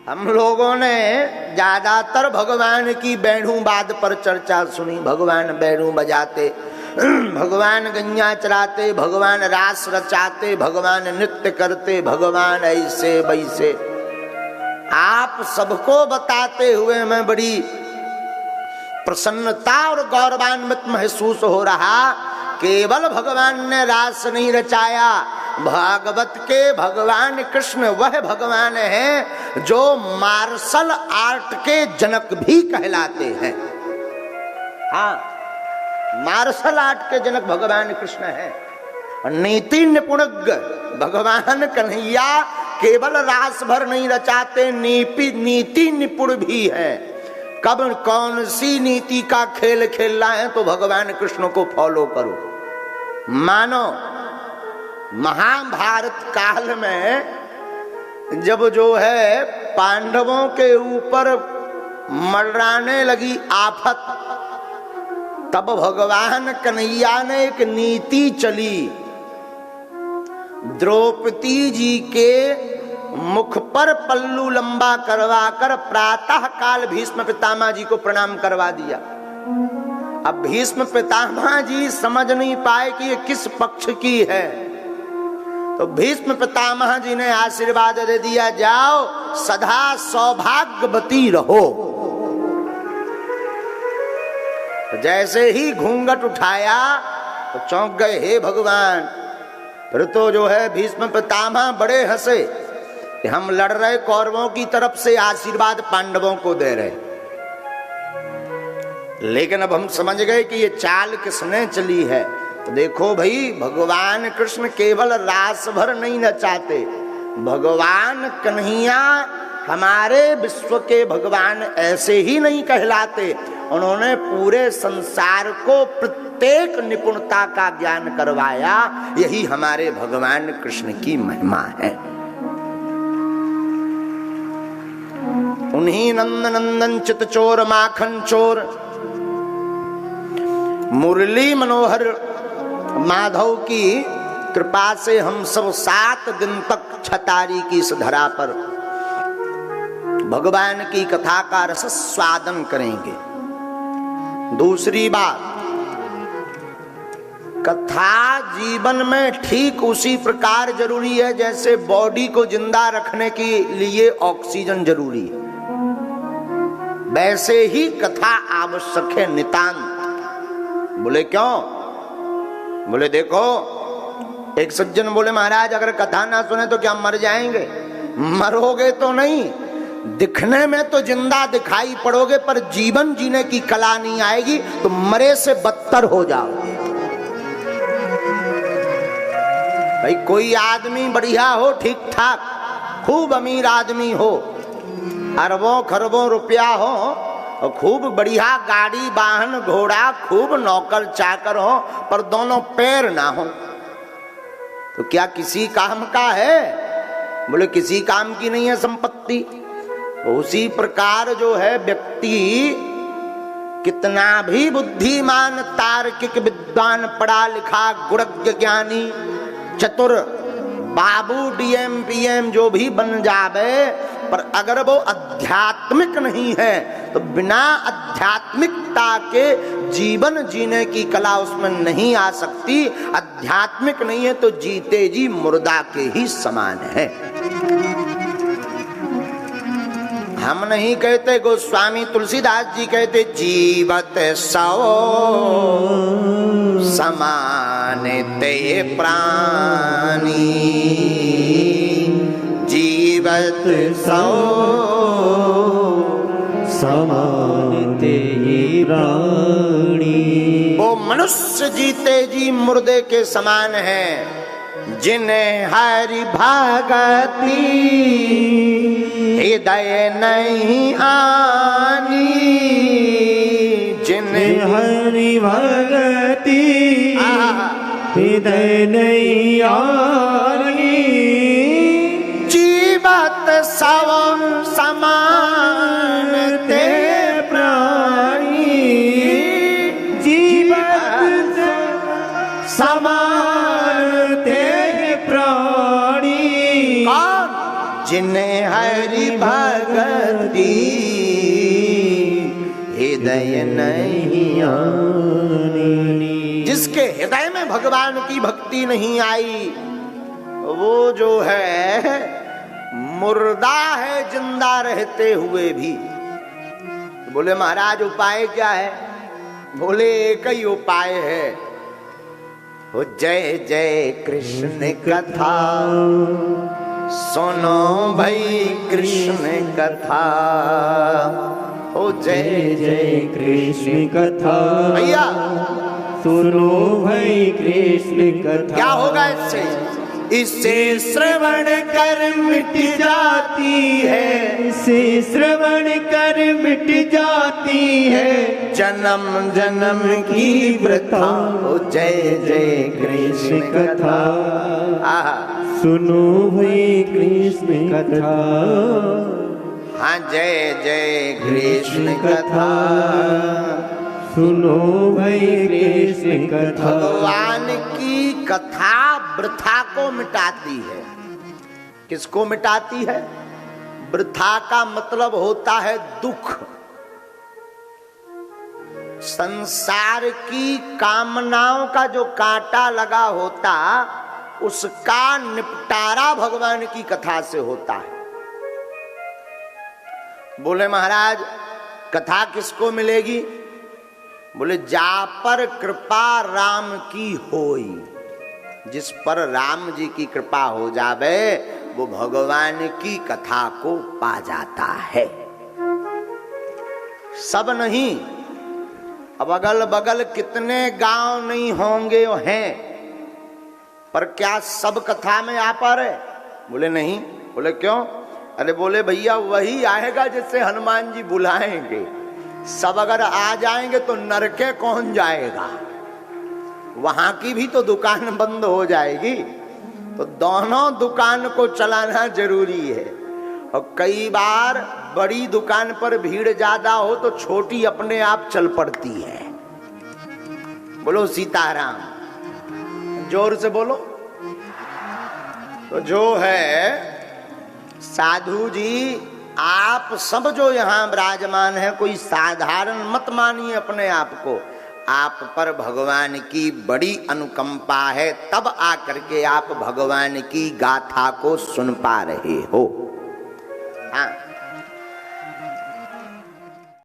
हम लोगों ने ज्यादातर भगवान की बैणुवाद पर चर्चा सुनी। भगवान बैणु बजाते, भगवान गैया चराते, भगवान रास रचाते, भगवान नृत्य करते, भगवान ऐसे वैसे। आप सबको बताते हुए मैं बड़ी प्रसन्नता और गौरवान्वित महसूस हो रहा। केवल भगवान ने रास नहीं रचाया, भागवत के भगवान कृष्ण वह भगवान हैं जो मार्शल आर्ट के जनक भी कहलाते हैं। हाँ, मार्शल आर्ट के जनक भगवान कृष्ण हैं। नीति निपुणज्ञ भगवान कन्हैया केवल रास भर नहीं रचाते, नीति निपुण भी है। कब कौन सी नीति का खेल खेलना है तो भगवान कृष्ण को फॉलो करो। मानो महाभारत काल में जब जो है पांडवों के ऊपर मंडराने लगी आफत, तब भगवान कन्हैया ने एक नीति चली। द्रौपदी जी के मुख पर पल्लू लंबा करवा कर प्रातः काल भीष्म पितामह जी को प्रणाम करवा दिया। अब भीष्म पितामह जी समझ नहीं पाए कि ये किस पक्ष की है, तो भीष्म पितामह जी ने आशीर्वाद दे दिया, जाओ सदा सौभाग्यवती रहो। जैसे ही घूंघट उठाया तो चौंक गए, हे भगवान। फिर तो जो है भीष्म पितामह बड़े हंसे कि हम लड़ रहे कौरवों की तरफ से, आशीर्वाद पांडवों को दे रहे। लेकिन अब हम समझ गए कि ये चाल किसने चली है। तो देखो भाई, भगवान कृष्ण केवल रास भर नहीं नचाते, भगवान कन्हैया हमारे विश्व के भगवान ऐसे ही नहीं कहलाते। उन्होंने पूरे संसार को प्रत्येक निपुणता का ज्ञान करवाया। यही हमारे भगवान कृष्ण की महिमा है। उन्हीं नंद नंदन चित चोर माखन चोर मुरली मनोहर माधव की कृपा से हम सब 7 दिन तक छतारी की इस धरा पर भगवान की कथा का रस स्वादन करेंगे। दूसरी बात, कथा जीवन में ठीक उसी प्रकार जरूरी है जैसे बॉडी को जिंदा रखने के लिए ऑक्सीजन जरूरी है, वैसे ही कथा आवश्यक है, नितांत। बोले क्यों? बोले देखो, एक सज्जन बोले महाराज अगर कथा ना सुने तो क्या मर जाएंगे? मरोगे तो नहीं, दिखने में तो जिंदा दिखाई पड़ोगे, पर जीवन जीने की कला नहीं आएगी तो मरे से बदतर हो जाओगे। भाई कोई आदमी बढ़िया हो, ठीक ठाक, खूब अमीर आदमी हो, अरबों खरबों रुपया हो, और खूब बढ़िया गाड़ी वाहन घोड़ा, खूब नौकर चाकर हो, पर दोनों पैर ना हो, तो क्या किसी काम का है? बोले किसी काम की नहीं है संपत्ति। उसी प्रकार जो है व्यक्ति कितना भी बुद्धिमान, तार्किक, विद्वान, पढ़ा लिखा, गुणज्ञ, ज्ञानी, चतुर, बाबू, डीएम, पीएम जो भी बन जावे, पर अगर वो आध्यात्मिक नहीं है तो बिना आध्यात्मिकता के जीवन जीने की कला उसमें नहीं आ सकती। आध्यात्मिक नहीं है तो जीते जी मुर्दा के ही समान है। हम नहीं कहते, गोस्वामी तुलसीदास जी कहते, जीवत सौ समान ते प्राणी, जीवत सौ समान ते प्राणी। वो मनुष्य जीते जी मुर्दे के समान है। जिन्हें हरि भगति हृदय नहीं आनी, जिन्हें हरि भगति हृदय नहीं आनी, जीवत सब समान ते प्राणी, जीवत समान ते प्राणी। जिन्हें हरि भगति भगति हृदय नहीं आनी। जिसके हृदय में भगवान की भक्ति नहीं आई वो जो है मुर्दा है जिंदा रहते हुए भी। बोले महाराज उपाय क्या है? बोले एक ही उपाय है, हो जय जय कृष्ण कथा सुनो भाई कृष्ण कथा। हो जय जय कृष्ण कथा भैया सुनो भाई कृष्ण कथा। क्या होगा इससे? इससे श्रवण कर मिट जाती है, इसे श्रवण कर मिट जाती है जन्म जन्म की वृथा। हो जय जय कृष्ण कथा। आहा सुनो भाई कृष्ण कथा। हाँ जय जय कृष्ण कथा। सुनो भाई कृष्ण कथा। भगवान की कथा वृथा को मिटाती है। किसको मिटाती है? वृथा का मतलब होता है दुख। संसार की कामनाओं का जो कांटा लगा होता उसका निपटारा भगवान की कथा से होता है। बोले महाराज कथा किसको मिलेगी? बोले जा पर कृपा राम की होई। जिस पर राम जी की कृपा हो जावे वो भगवान की कथा को पा जाता है। सब नहीं, अब अगल बगल कितने गांव नहीं होंगे वो हैं, पर क्या सब कथा में आ पा रहे? बोले नहीं। बोले क्यों? अरे बोले भैया वही आएगा जिससे हनुमान जी बुलाएंगे। सब अगर आ जाएंगे तो नरके कौन जाएगा? वहां की भी तो दुकान बंद हो जाएगी। तो दोनों दुकान को चलाना जरूरी है। और कई बार बड़ी दुकान पर भीड़ ज्यादा हो तो छोटी अपने आप चल पड़ती है। बोलो सीताराम, जोर से बोलो। तो जो है साधु जी आप सब जो यहाँ विराजमान है, कोई साधारण मत मानिए अपने आप को। आप पर भगवान की बड़ी अनुकंपा है, तब आकर के आप भगवान की गाथा को सुन पा रहे हो। हाँ